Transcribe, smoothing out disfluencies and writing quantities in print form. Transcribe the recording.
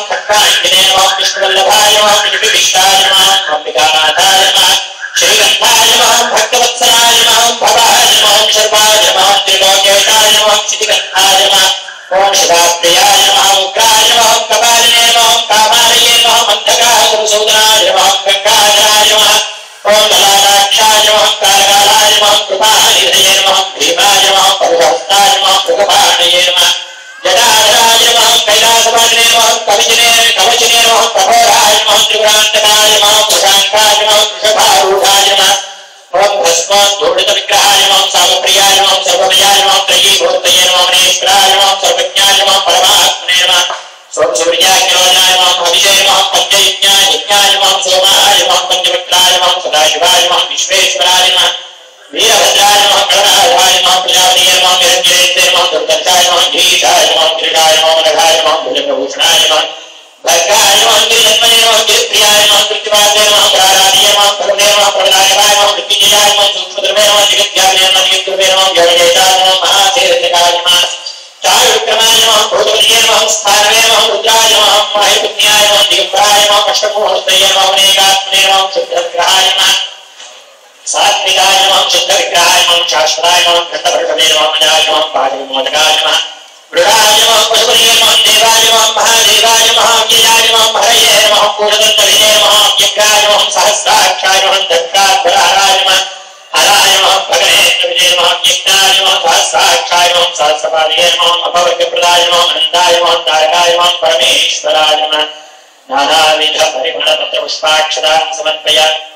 खट्टांजने नमः विष्णुवल्लभाय नमः विष्णुविष्टाय नमः अंबिकानाथाय नमः श्रीगंधाय नमः भक्तवत्सलाय नमः भवाय नमः शर्वाय नमः त्रिलोकेशाय नमः श्रीगंधाय नमः ओम शिवाप्रियाय नमः उग्राय नमः कपालिने नमः कामालये नमः मंथकाय गुरुसूदनाय नमः गंगाधराय नमः ओम ललाटाक्षाय नमः कालकालाय नमः कृपानिधये नमः भीमाय नमः परुहस्ताय नमः मृगपाणये नमः जटाधराय नमः कैलासवासिने नमः कवचिने नमः कठोराय नमः त्रिपुरान्तकाय नमः कुशाङ्काय नमः वृषभारूढाय नमः ओम भस्मोद्धूलितविग्रहाय नमः सामप्रियाय नमः सर्वमयाय नमः त्रयीभूतये नमः मनेश्वराय नमः सर्वज्ञाय नमः परमात्मने नमः सोमसूर्याग्निरोधाय नमः हविषे नमः पंचयज्ञाय यज्ञाय नमः सोमाय नमः पंचवक्त्राय नमः सदाशिवाय नमः विश्वेश्वराय नमः वीरभद्राय नमः गणनाथाय नमः प्रजापतये नमः निरञ्जनेन्द्रे नमः दुर्दर्शाय नमः धीशाय नमः गिरिशाय नमः नघाय नमः भुजङ्गभूषणाय नमः भर्गाय नमः गिरिजन्मने नमः गिरिप्रियाय नमः कृत्तिवासे नमः प्राराधीय नमः प्रभुदे नमः प्रबलायवाय नमः मृत्युंजयाय नमः सूक्ष्मद्रवे नमः जगद्व्यापिने नमः जगद्गुरुवे नमः जगदेशाय नमः महासेवकाय नमः चारुविक्रमाय नमः भूतपतये नमः स्थानवे नमः रुद्राय नमः माहिपुण्याय नमः दिगम्बराय नमः अष्टमुहूर्तये नमः अनेकात्मने नमः शुद्धविग्रहाय नमः सात्विकाय नमः शुद्धविग्रहाय नमः शाश्वताय नमः घृतभृषवे नमः मजाय नमः पादविमोदकाय नमः मृडाय नमः पशुपतये नमः देवाय नमः महादेवाय नमः अव्ययाय नमः हरये नमः पूर्णदन्तविने नमः अव्यग्राय नमः सहस्राक्षाय नमः दत्तात्परहराय नमः हराय नमः भगनेन्द्रविजय नमः अव्यक्ताय नमः सहस्राक्षाय नमः सहस्रपादये नमः अपवर्गप्रदाय नमः अनन्ताय नमः तारकाय नमः परमेश्वराय नमः नानाविध परिमलपत्रपुष्पाक्षरान् समर्पयामि